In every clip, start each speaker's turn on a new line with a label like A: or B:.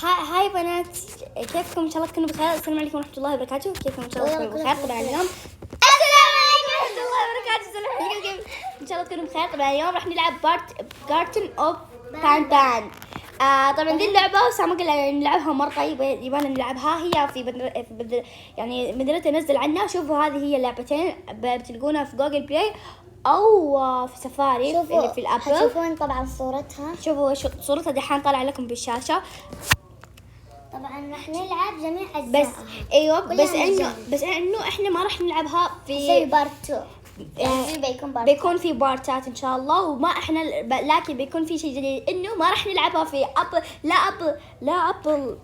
A: هاي بنات، كيفكم؟ ان شاء الله تكونوا بخير. السلام عليكم ورحمه الله وبركاته. كيفكم؟ ان شاء الله تكونوا بخير. طبعا اليوم السلام عليكم ورحمه الله وبركاته. السلام عليكم. ان شاء الله تكونوا بخير. طبعا اليوم راح نلعب كارتون اوف بان بان. طبعا دي اللعبه سامع قلنا نلعبها مره طيبه، يبغى نلعبها. هي في يعني مدينة نزل عنها. شوفوا هذه هي اللعبتين، بتلقونها في جوجل بلاي او في سفاري اللي في الابل.
B: تشوفون طبعا صورتها.
A: شوفوا صورتها دحين طالع لكم بالشاشه.
B: طبعا راح نلعب جميع اجزاء.
A: بس ايوه، بس انه احنا ما راح نلعبها
B: في بارت 2.
A: بيكون في بارتات ان شاء الله، وما احنا لكن بيكون في شيء جديد انه ما راح نلعبها في ابل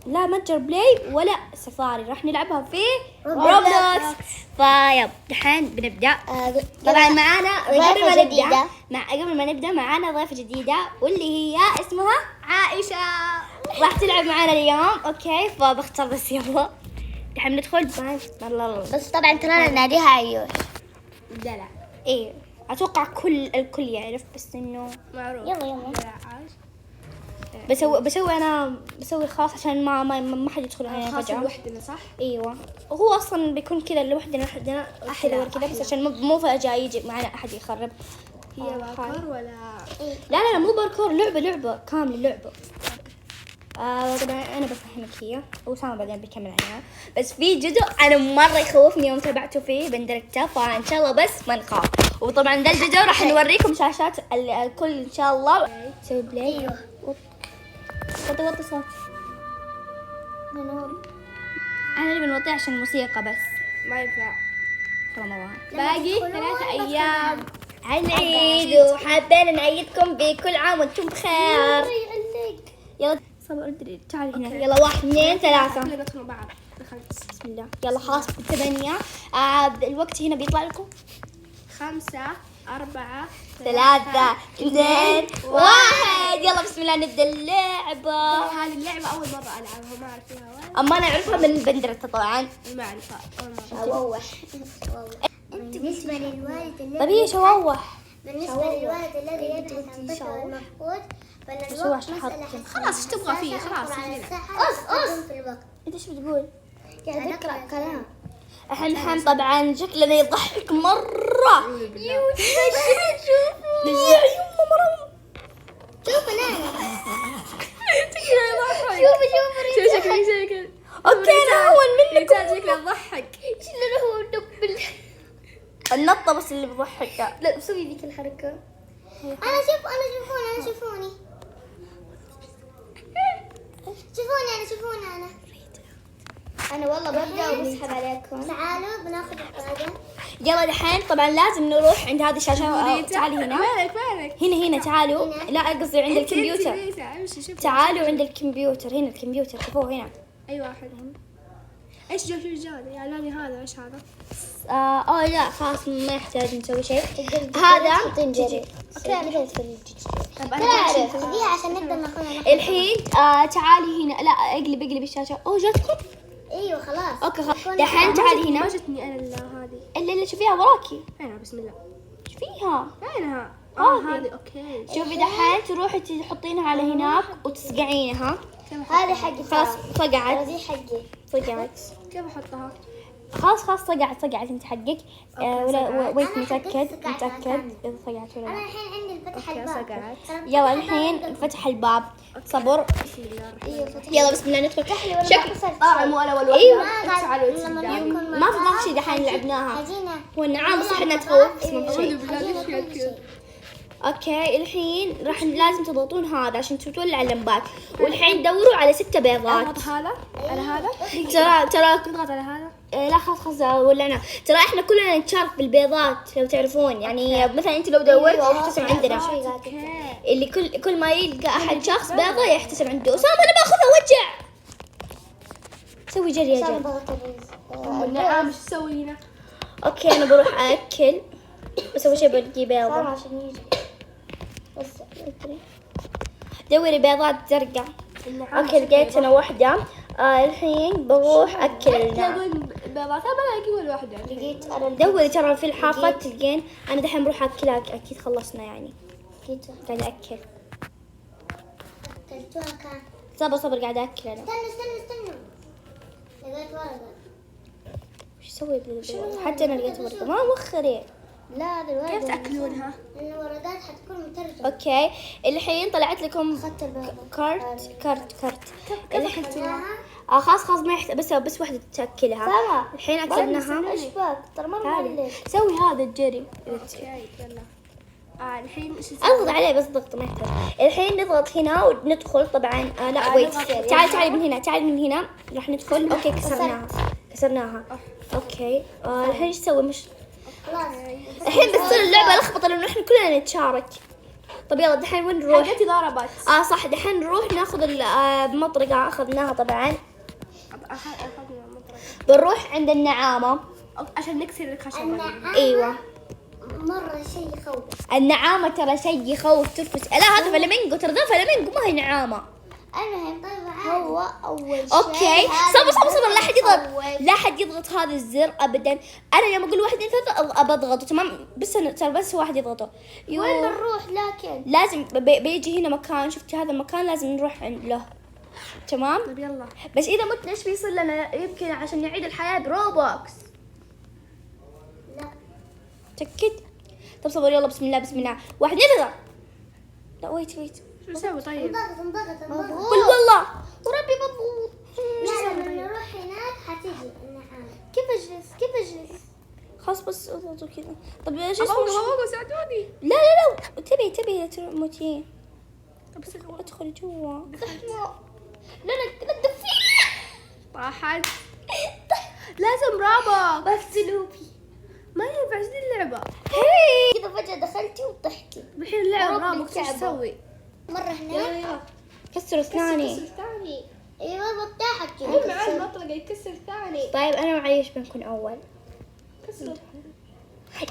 A: لا متجر بلاي ولا سفاري. راح نلعبها في روبلوكس. فيب دحين بنبدا. طبعا معانا قبل ما نبدا معانا ضيفه جديده، واللي هي اسمها عائشه، راح تلعب معانا اليوم. اوكي، فبختار بس يلا دحين ندخل.
B: بس طبعا ترى ناديها عيوش.
A: لا ايه، اتوقع الكل يعرف، بس انه
B: معروف. يلا
A: بسوي خاص عشان ما حد يدخل علينا
C: خاص
A: فجأة.
C: لوحدنا صح؟
A: ايوه، هو اصلا بيكون كذا لوحدنا احلى كذا، بس عشان مو فجأة يجي معنا احد يخرب.
C: هي باركور ولا
A: لا مو باركور، لعبة كاملة لعبة. طبعا انا بفهمك هي، وسام بعدين بيكمل عليها. بس في جزء انا مره يخوفني يوم تابعته فيه بندركته، فان شاء الله بس ما نخاف. وطبعا ذا الجزء راح نوريكم شاشات الكل ان شاء الله. سوي بلاي.
B: ايوه
A: وطي صوت. انا اللي بنوطي عشان الموسيقى بس
C: ما ينفع.
A: رمضان
C: باقي 3 أيام
A: العيد، وحابين نعيدكم بكل عام وانتم بخير. يلا صبر ادري، تعالي هنا. يلا 1 2 3
C: كلنا ندخل مع بعض. دخلت.
A: بسم الله. يلا خلاص 8. الوقت هنا بيطلع لكم
C: 5 4
A: 3 2 1. يلا بسم الله نبدا اللعبة.
C: هذه اللعبة أول مرة ألعبها، ما أعرف فيها ولا
A: اما انا اعرفها من بندرة طبعا.
C: ما أعرفها أول مرة.
B: أووح. بالنسبة للوالد الذي
A: طيب هي شووح.
B: بالنسبة للوالد الذي يبحث عن طفله المفقود، فالوقت مسألة
C: خلاص ايش تبغى فيه؟ خلاص
B: في الوقت.
A: انت ايش بتقول؟
B: قاعد أقرأ كلام.
A: الحين طبعا شكلنا يضحك مرة.
B: شوف أنا.
C: شوف شكلي
A: اوكي انا هون منك.
C: شكله يضحك.
B: شلون هو دبل.
A: النطة بس اللي بضحك.
B: لا بسوي ذيك الحركة. أنا شوفوني. شوفوني أنا والله ببدأ وبسحب عليكم. تعالوا بناخذ القاعدة.
A: يلا دحين طبعا لازم نروح عند هذه الشاشة. تعالي هنا.
C: مالك
A: هنا تعالوا. لا قصدي عند الكمبيوتر.
C: امشي.
A: تعالوا عند الكمبيوتر. هنا الكمبيوتر، شوفوه هنا.
C: اي واحد ايش شوف الجودة يا لاني هذا ايش هذا؟
A: لا خلاص ما يحتاج نسوي شيء. هذا
B: تنجري.
C: طب
B: تعرف دي عشان نقدر ناخذها.
A: الحين تعالي هنا. لا اقلب الشاشة. جاتكم؟
B: ايوه خلاص.
A: اوكي خلاص دحين تعالي
C: ما
A: هنا.
C: جتني انا هذه.
A: اللي شوفيها وراكي.
C: انا بسم الله.
A: ايش فيها؟
C: وينها؟
A: هذه.
C: هذه اوكي.
A: شوفي دحين تروحي تحطينها على هناك وتسقعينها.
B: هذه حقي.
A: خلاص صقعت.
B: هذه حقي.
A: صقعت.
C: كيف احطها؟
A: خلاص صقعت انت حقك. ولا ويت
B: أنا
A: متأكد
B: حقت صقعت
A: إذا صقعت ولا
B: انا
A: لا.
B: الحين عندي الفتح
C: أوكي،
B: الباب.
C: صقعت.
A: يلا الحين فتح الباب. صبر.
C: بسم الله الرحمن
B: ايوه فتح.
A: يلا بسم الله ندخل.
B: شكل
C: مو انا ولا
A: ايوه
B: ما
A: ما في ضغط شيء دحين لعبناها.
B: هجينا.
A: هو النعام صح انها تخوف، بس ما في شيء.
C: بالله كل شيء.
A: اوكي الحين لازم تضغطون هذا عشان تولع اللمبات. والحين دوروا على 6 بيضات.
C: اضغط هذا على هذا.
A: ترى
C: تضغط على هذا.
A: لا خلاص ولعنا. ترى احنا كلنا نتشارك بالبيضات لو تعرفون. يعني مثلا انت لو دورت يحتسب عندنا. اللي كل ما يلقى احد شخص بيضة يحتسب عنده. اسامه انا باخذها وجع. سوي جري يا جري.
C: والنعام ايش تسوي هنا؟
A: اوكي انا بروح اكل، بس اول شيء بلقي بيضة.
B: عشان يجي. بس
A: دوري بيضات زرقاء. اوكي لقيت انا واحدة. الحين بروح اكل النعام.
C: بيضات ما الاقي ولا واحده.
B: لقيت انا
A: دوري ترى في الحافة تلقين. انا دحين بروح اكلها، اكيد خلصنا يعني.
B: لقيتها.
A: قاعدة اكل.
B: اكلتوها كان.
A: صبر قاعد اكل انا.
B: استنوا لقيت ورقة.
A: وش اسوي بالورقة؟ حتى انا لقيت ورقة ما موخري.
B: لا هذه الورقة
C: كيف تاكلونها؟
B: لأن الورقات حتكون مترجمة.
A: اوكي الحين طلعت لكم
B: أخذت البيضة.
A: كارت الحين
B: أكلناها؟
A: خلاص ما يحتاج بس واحدة تاكلها.
B: سما.
A: الحين اكلناها.
B: ايش باك؟ ترى مرة
A: تعالي
B: معلق.
A: سوي هذا الجري.
C: اوكي يلا. الحين ايش
A: اضغط عليه بس ضغط ما يحتاج. الحين نضغط هنا وندخل طبعا. لا ويت تعالي من هنا تعالي من هنا راح ندخل. اوكي كسرناها اوكي. الحين ايش نسوي مش
B: خلاص.
A: الحين بتصير اللعبة لخبطة لأنه إحنا كلنا نتشارك. طب يلا دحين وين نروح؟
C: حقتي ضربت.
A: صح دحين نروح ناخذ المطرقة أخذناها طبعا.
C: اخذنا مطرقة
A: بنروح عند النعامة.
C: عشان نكسر الخشب.
A: أيوة
B: مرة شيء يخوف.
A: النعامة ترى شيء يخوف ترفس. لا هذا فلامينجو ترى ذا فلامينجو ما هي نعامة.
B: المهم هو أول شيء.
A: اوكي صبر لا حد يضغط لا حد يضغط هذا الزر ابدا. انا لما اقول 1 2 3 ابى اضغطه تمام. بس واحد يضغطه.
B: وين بنروح لكن؟
A: لازم بيجي هنا مكان. شفتي هذا المكان لازم نروح له تمام.
C: طيب يلا.
A: بس اذا متنا ايش بيصير لنا؟ يمكن عشان نعيد الحياة بروبوكس.
B: لا
A: تأكد. طب صبر يلا بسم الله 1 2 3. لا ويت
C: شو نسوي طيب؟
B: انضغط
A: قل والله وربي مضبوط.
B: لا لما نروح هناك حتيجي النعامة. كيف أجلس؟
A: خلاص بس اضغطوا كذا. طب ايش
C: ابغى
A: اسمه؟
C: ساعدوني.
A: لا تبي تموتين.
C: طب بس
A: ادخلي جوا.
B: لا تدفيني.
C: طاحت. لازم رابط.
B: بس لوبي
C: ما ينفع ذي اللعبة.
B: هي كذا فجأة دخلتي وطحتي.
C: الحين اللعبة
B: ورب
C: رابط ايش
B: الكعبة.
C: نسوي؟
B: مرة هناك.
C: يلا
A: كسروا اسناني.
C: ثاني.
B: ايوه بطاحت
C: هو
B: كذا.
C: معاه المطرقة يكسر ثاني.
A: طيب انا معيش بنكون اول
C: كسر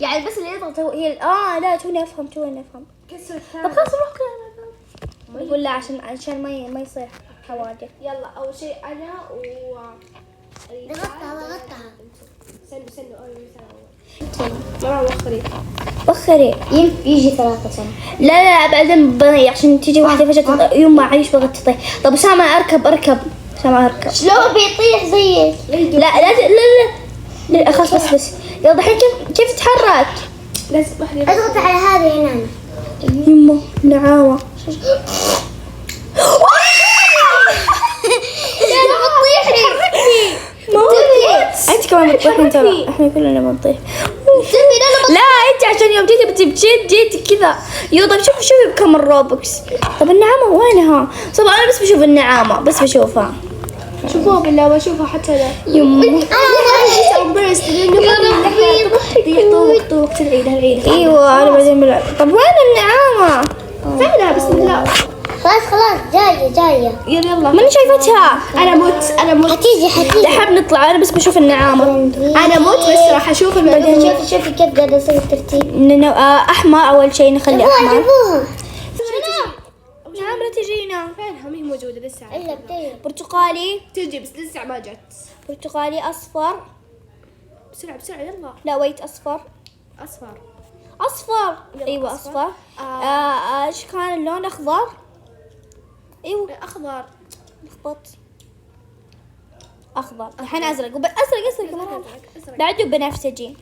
A: يعني بس اللي يضغط هو هي لا توني افهم
C: كسر
A: طب
C: ثاني.
A: خلاص نروح كلنا. بقول لا عشان ما يصير حوادث.
C: يلا أول شيء أنا و
B: ضغطتها.
C: استنوا مرة وخري.
A: وخري
B: يجي 3 سنة.
A: لا بعدين بني عشان تيجي واحدة فجأة يوم ما عايش بغت تطيح. طب سامع اركب سامع
B: شلون بيطيح زيك؟
A: لا خلاص بس يلا دحين كيف تتحرك؟
C: لازم واحدة.
B: اضغط على هذه هنا.
A: يمه نعامة. انت كمان بتطيحين ترى احنا كلنا بنطيح. لا انت عشان يوم جيتي كذا. طيب شوفي بكم الروبوكس. طب النعامة وينها؟ طبعا انا بس بشوف النعامة بس بشوفها.
C: شوفوها بالله بشوفها حتى لا.
A: يمه
C: يا ربي وقت العيد.
A: ايوه انا بعدين بلعب. طب وين النعامة؟
C: فعلا بسم الله.
B: خلاص جاية.
C: يلا
A: ماني شايفتها.
C: انا موت.
B: حتيجي.
A: دحين نطلع انا بس بشوف النعامة.
C: انا موت بس راح اشوف المدينة.
B: شوفي كيف قاعدة اسوي الترتيب.
A: احمر اول شيء نخلي احمر.
B: جيبوها.
A: نعم لا تجينا.
C: فينها؟ مي موجودة لسه.
B: الا بتجي.
A: برتقالي
C: تجي بس لسه ما جت.
A: برتقالي اصفر.
C: بسرعة يلا.
A: لا ويت اصفر
C: أصفر.
A: ايوه اصفر. ايش كان اللون؟ اخضر. ايوه
C: أخضر.
A: لخبط. اخضر الحين ازرق ازرق مرة. بعده بنفسجي.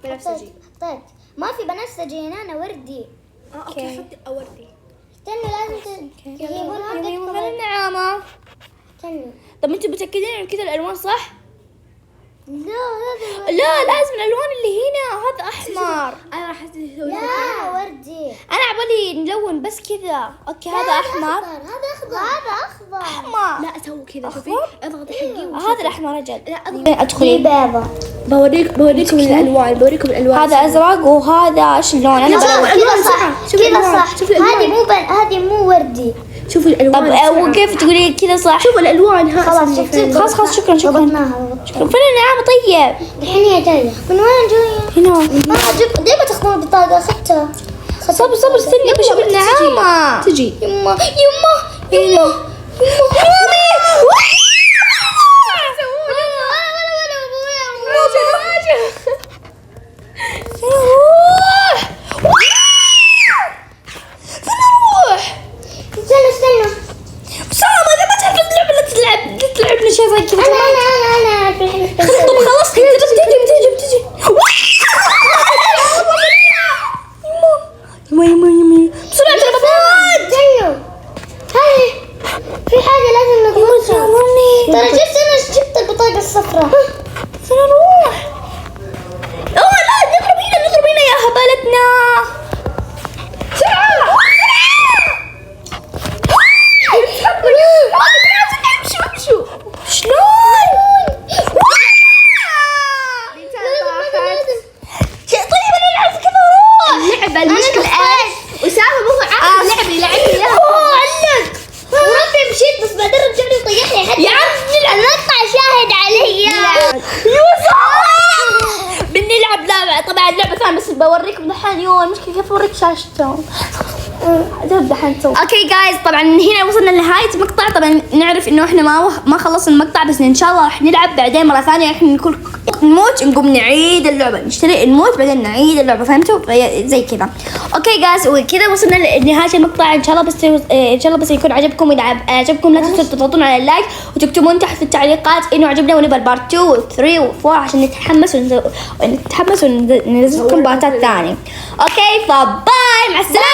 C: بنفسجي.
B: طيب ما في بنفسجي هنا. أنا وردي.
C: اوكي حطي أوردي.
B: استنوا لازم تجيبون
A: من
B: هذا.
A: النعامة.
B: استنوا.
A: طب انتوا متأكدين ان كذا الالوان صح؟
B: لا
A: لا لازم الالوان اللي هنا. هذا احمر.
C: أنا راح أسوي.
B: لا وردي.
A: انا عبالي نلون بس كذا. اوكي هذا احمر.
B: هذا أخضر.
A: احمر.
C: لا أسوي كذا شوفي. اضغطي حقي.
A: هذا الاحمر اجل.
C: لا
A: ادخلي.
B: بيضة.
C: بوريكم الألوان.
A: هذا ازرق وهذا ايش اللون؟ انا بلون.
B: كذا صح.
C: شوفي الألوان. شوفي الألوان.
B: هذه مو وردي.
C: شوفي
A: طب
C: الألوان.
A: وكيف تقولي كذا صح؟
C: شوفوا الألوان ها.
B: خلاص شفتي.
A: خلاص شكرا
B: ضبطناها.
A: فين النعامة طيب؟
B: الحين هي جاية. من وين جاية؟
A: هنا.
B: ديما تاخذون البطاقة. أخذتها.
A: صبر استني بشوف النعامة.
C: تجي.
B: يما
A: هنا. استنوا.
B: استنوا.
A: بسرعة شيء زي كذا.
B: انا
A: طب خلاص تجي يما بسرعة البابات.
B: هاي في حاجة لازم نطلبها. ترى جبت البطاقة الصفراء.
A: سنروح. اوه لا نضرب هنا يا هبالتنا. بسرعة. امشوا شلون؟ طيب انا العب كذا روح.
C: اللعبة المشكلة ايش؟ أسامة مو عارف اللعبة اللي لعبت اياها.
B: علق وربي مشيت بس بعدين رجعني وطيحني حتى
A: يا عم
B: نطلع شاهد علي.
A: بنلعب لعبة طبعا لعبة ثانية بس بوريكم دحين. المشكلة كيف اوريك شاشتهم. دحين نسوي. اوكي جايز طبعا هنا وصلنا لنهاية المقطع. طبعا نعرف انه احنا ما خلصنا المقطع بس ان شاء الله راح نلعب بعدين مرة ثانية. احنا نكون نموت نقوم نعيد اللعبة. نشتري نموت بعدين نعيد اللعبة. فهمتوا؟ زي كذا. اوكي جايز وكذا وصلنا لنهاية المقطع. ان شاء الله بس يكون عجبكم. اذا عجبكم لا تنسوا تضغطون على اللايك وتكتبون تحت في التعليقات انه عجبنا ونبغى البارت 2 و 3 و 4 عشان نتحمس وننزل لكم بارتات ثانية. اوكي فباي مع السلامة.